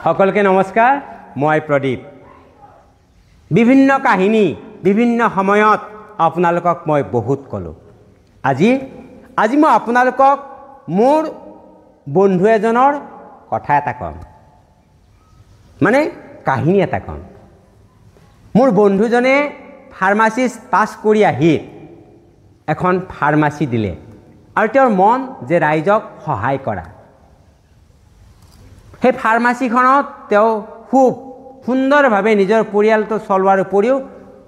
সকলকে নমস্কাৰ। মই প্ৰদীপ। বিভিন্ন কাহিনী বিভিন্ন সময়ত আপোনালোকক মই বহুত ক'লো। আজি মই আপোনালোকক মোৰ বন্ধু এজনৰ কথা এটা ক'ম, মানে কাহিনী এটা ক'ম। মোৰ বন্ধুজনে ফাৰ্মাচিষ্ট পাছ কৰি আহি এখন ফাৰ্মাচী দিলে আৰু তেওঁৰ মন যে ৰাইজক সহায় কৰা। সেই ফাৰ্মাচীখনত তেওঁ খুব সুন্দৰভাৱে নিজৰ পৰিয়ালটো চলোৱাৰ উপৰিও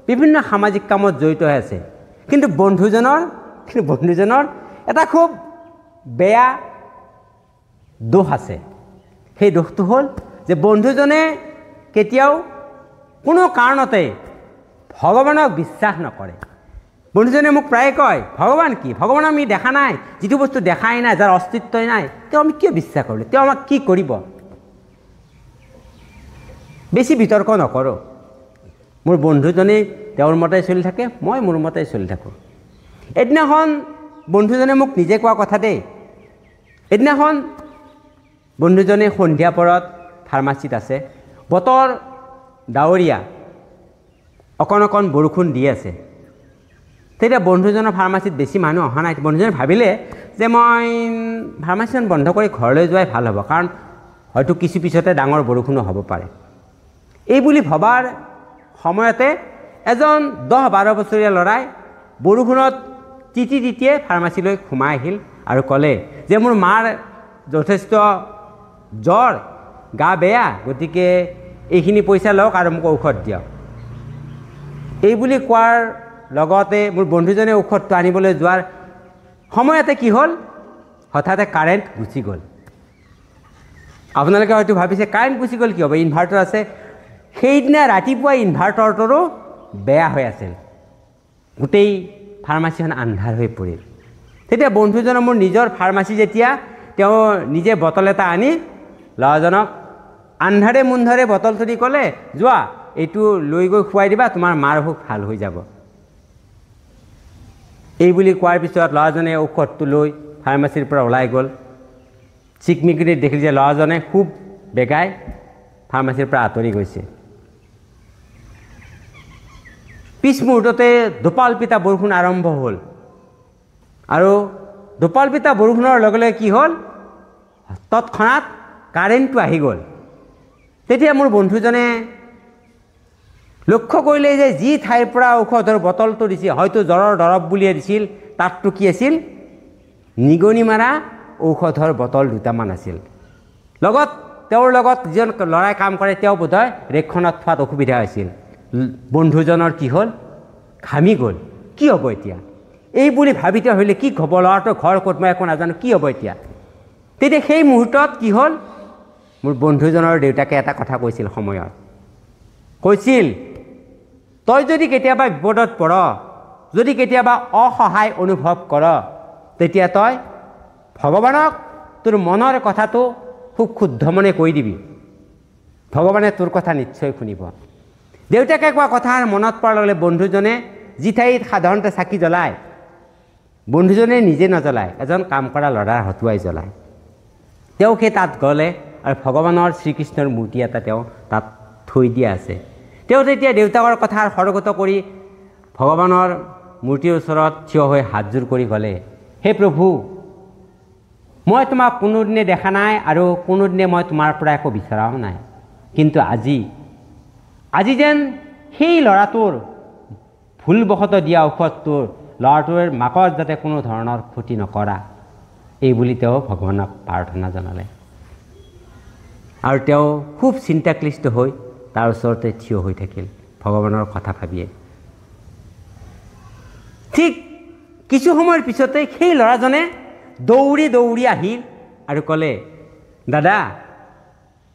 বিভিন্ন সামাজিক কামত জড়িত হৈ আছে। কিন্তু বন্ধুজনৰ এটা খুব বেয়া দোষ আছে। সেই দোষটো হ'ল যে বন্ধুজনে কেতিয়াও কোনো কাৰণতে ভগৱানক বিশ্বাস নকৰে। বন্ধুজনে মোক প্ৰায়ে কয়, ভগৱান কি? ভগৱান আমি দেখা নাই, যিটো বস্তু দেখাই নাই, যাৰ অস্তিত্বই নাই, তেওঁ আমি কিয় বিশ্বাস কৰিলোঁ? তেওঁ আমাক কি কৰিব? বেছি বিতৰ্ক নকৰোঁ। মোৰ বন্ধুজনে তেওঁৰ মতে চলি থাকে, মই মোৰ মতে চলি থাকোঁ। এদিনাখন বন্ধুজনে মোক নিজে কোৱা কথা দেই। এদিনাখন বন্ধুজনে সন্ধিয়া পৰত ফাৰ্মাচীত আছে, বতৰ ডাৱৰীয়া, অকণ বৰষুণ দি আছে। তেতিয়া বন্ধুজনৰ ফাৰ্মাচীত বেছি মানুহ অহা নাই। বন্ধুজনে ভাবিলে যে মই ফাৰ্মাচীখন বন্ধ কৰি ঘৰলৈ যোৱাই ভাল হ'ব, কাৰণ হয়তো কিছু পিছতে ডাঙৰ বৰষুণো হ'ব পাৰে। এই বুলি ভবাৰ সময়তে এজন 10-12 বছৰীয়া ল'ৰাই বৰষুণত তিতিয়ে ফাৰ্মাচীলৈ সোমাই আহিল আৰু ক'লে যে মোৰ মাৰ যথেষ্ট জ্বৰ, গা বেয়া, গতিকে এইখিনি পইচা লওক আৰু মোক ঔষধ দিয়ক। এই বুলি কোৱাৰ লগতে মোৰ বন্ধুজনে ঔষধটো আনিবলৈ যোৱাৰ সময়তে কি হ'ল, হঠাতে কাৰেণ্ট গুচি গ'ল। আপোনালোকে হয়তো ভাবিছে কাৰেণ্ট গুচি গ'ল কি হ'ব, ইনভাৰ্টাৰ আছে। সেইদিনা ৰাতিপুৱা ইনভাৰ্টাৰটোৰো বেয়া হৈ আছিল, গোটেই ফাৰ্মাচীখন আন্ধাৰ হৈ পৰিল। তেতিয়া বন্ধুজনৰ মোৰ নিজৰ ফাৰ্মাচী যেতিয়া, তেওঁ নিজে বটল এটা আনি ল'ৰাজনক আন্ধাৰে মুন্ধাৰে বটলটো দি ক'লে, যোৱা এইটো লৈ গৈ খুৱাই দিবা, তোমাৰ মাৰ অসুখ ভাল হৈ যাব। এই বুলি কোৱাৰ পিছত ল'ৰাজনে ঔষধটো লৈ ফাৰ্মাচীৰ পৰা ওলাই গ'ল। চিকমিকনিত দেখিল যে ল'ৰাজনে খুব বেগাই ফাৰ্মাচীৰ পৰা আঁতৰি গৈছে। পিছ মুহূৰ্ততে দোপালপিতা বৰষুণ আৰম্ভ হ'ল আৰু দোপালপিতা বৰষুণৰ লগে লগে কি হ'ল, তৎক্ষণাত কাৰেণ্টটো আহি গ'ল। তেতিয়া মোৰ বন্ধুজনে লক্ষ্য কৰিলে যে যি ঠাইৰ পৰা ঔষধৰ বটলটো দিছিল, হয়তো জ্বৰৰ দৰৱ বুলিয়ে দিছিল, তাততো কি আছিল, নিগনি মাৰা ঔষধৰ বটল দুটামান আছিল। তেওঁৰ লগত যিজন ল'ৰাই কাম কৰে, তেওঁ বোধহয় ৰেকখনত থোৱাত অসুবিধা হৈছিল। বন্ধুজনৰ কি হ'ল, ঘামি গ'ল। কি হ'ব এতিয়া? এই বুলি ভাবি তেওঁ ভাবিলে কি হ'ব, ল'ৰাটোৰ ঘৰ ক'ত, মই একো নাজানো, কি হ'ব এতিয়া? তেতিয়া সেই মুহূৰ্তত কি হ'ল, মোৰ বন্ধুজনৰ দেউতাকে এটা কথা কৈছিল সময়ত, কৈছিল, তই যদি কেতিয়াবা বিপদত পৰ, যদি কেতিয়াবা অসহায় অনুভৱ কৰ, তেতিয়া তই ভগৱানক তোৰ মনৰ কথাটো খুব শুদ্ধ মনে কৈ দিবি, ভগৱানে তোৰ কথা নিশ্চয় শুনিব। দেউতাকে কোৱা কথা মনত পৰাৰ লগে লগে বন্ধুজনে যি ঠাইত সাধাৰণতে চাকি জ্বলায়, বন্ধুজনে নিজে নজ্বলায়, এজন কাম কৰা ল'ৰাৰ হতুৱাই জ্বলায়। তেওঁ সেই তাত গ'লে আৰু ভগৱানৰ শ্ৰীকৃষ্ণৰ মূৰ্তি এটা তেওঁ তাত থৈ দিয়া আছে। তেওঁ তেতিয়া দেউতাকৰ কথা সৰগত কৰি ভগৱানৰ মূৰ্তিৰ ওচৰত থিয় হৈ হাতযোৰ কৰি ক'লে, হে প্ৰভু, মই তোমাক কোনোদিনে দেখা নাই আৰু কোনোদিনে মই তোমাৰ পৰা একো বিচৰাও নাই, কিন্তু আজি যেন সেই ল'ৰাটোৰ ভুলবশতঃ দিয়া ঔষধটোৰ ল'ৰাটোৰ মাকৰ যাতে কোনো ধৰণৰ ক্ষতি নকৰা, এই বুলি তেওঁ ভগৱানক প্ৰাৰ্থনা জনালে। আৰু তেওঁ খুব চিন্তাক্লিষ্ট হৈ তাৰ ওচৰতে থিয় হৈ থাকিল ভগৱানৰ কথা ভাবিয়ে। ঠিক কিছু সময়ৰ পিছতে সেই ল'ৰাজনে দৌৰি আহিল আৰু ক'লে, দাদা,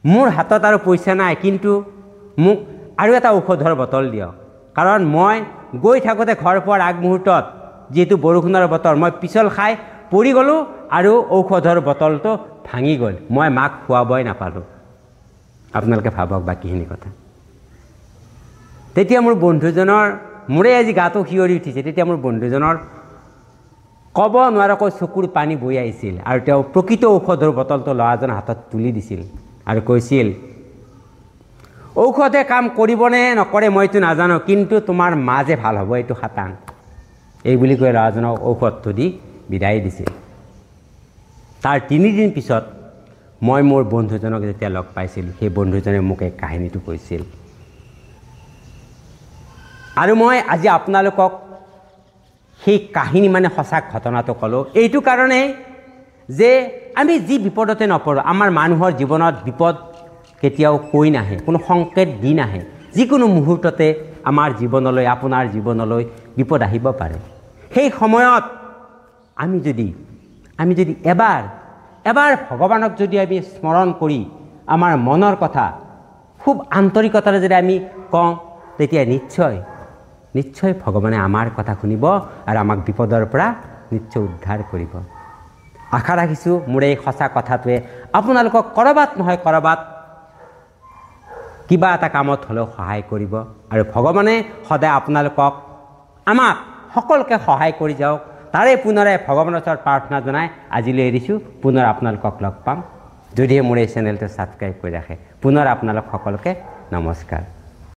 মোৰ হাতত আৰু পইচা নাই, কিন্তু মোক আৰু এটা ঔষধৰ বটল দিয়ক, কাৰণ মই গৈ থাকোঁতে ঘৰ পোৱাৰ আগমুহূৰ্তত যিহেতু বৰষুণৰ বতৰ, মই পিছল খাই পৰি গ'লোঁ আৰু ঔষধৰ বটলটো ভাঙি গ'ল, মই মাক খুৱাবই নাপালোঁ। আপোনালোকে ভাবক বাকীখিনি কথা। তেতিয়া মোৰ বন্ধুজনৰ, মোৰে আজি গাটো শিয়ৰি উঠিছে, তেতিয়া মোৰ বন্ধুজনৰ ক'ব নোৱাৰাকৈ চকুৰ পানী বৈ আহিছিল আৰু তেওঁ প্ৰকৃত ঔষধৰ বটলটো ল'ৰাজনৰ হাতত তুলি দিছিল আৰু কৈছিল, ঔষধে কাম কৰিবনে নকৰে মইতো নাজানো, কিন্তু তোমাৰ মাজে ভাল হ'ব এইটো খাটাং। এই বুলি কৈ ল'ৰাজনক ঔষধটো দি বিদায় দিছিল। তাৰ 3 দিন পিছত মই মোৰ বন্ধুজনক যেতিয়া লগ পাইছিলোঁ, সেই বন্ধুজনে মোক এই কাহিনীটো কৈছিল। আৰু মই আজি আপোনালোকক সেই কাহিনী মানে সঁচা ঘটনাটো ক'লোঁ এইটো কাৰণেই যে আমি যি বিপদতে নপৰোঁ, আমাৰ মানুহৰ জীৱনত বিপদ কেতিয়াও কৈ নাহে, কোনো সংকেত দি নাহে। যিকোনো মুহূৰ্ততে আমাৰ জীৱনলৈ, আপোনাৰ জীৱনলৈ বিপদ আহিব পাৰে। সেই সময়ত আমি যদি এবাৰ ভগৱানক যদি আমি স্মৰণ কৰি আমাৰ মনৰ কথা খুব আন্তৰিকতাৰে যদি আমি কওঁ, তেতিয়া নিশ্চয় ভগৱানে আমাৰ কথা শুনিব আৰু আমাক বিপদৰ পৰা নিশ্চয় উদ্ধাৰ কৰিব। আশা ৰাখিছোঁ মোৰ এই সঁচা কথাটোৱে আপোনালোকক ক'ৰবাত নহয় ক'ৰবাত কিবা এটা কামত হ'লেও সহায় কৰিব। আৰু ভগৱানে সদায় আপোনালোকক, আমাক সকলোকে সহায় কৰি যাওক, তাৰে পুনৰাই ভগৱানৰ ওচৰত প্ৰাৰ্থনা জনাই আজিলৈ এৰিছোঁ। পুনৰ আপোনালোকক লগ পাম যদিহে মোৰ এই চেনেলটো ছাবস্ক্ৰাইব কৰি ৰাখে। পুনৰ আপোনালোক সকলোকে নমস্কাৰ।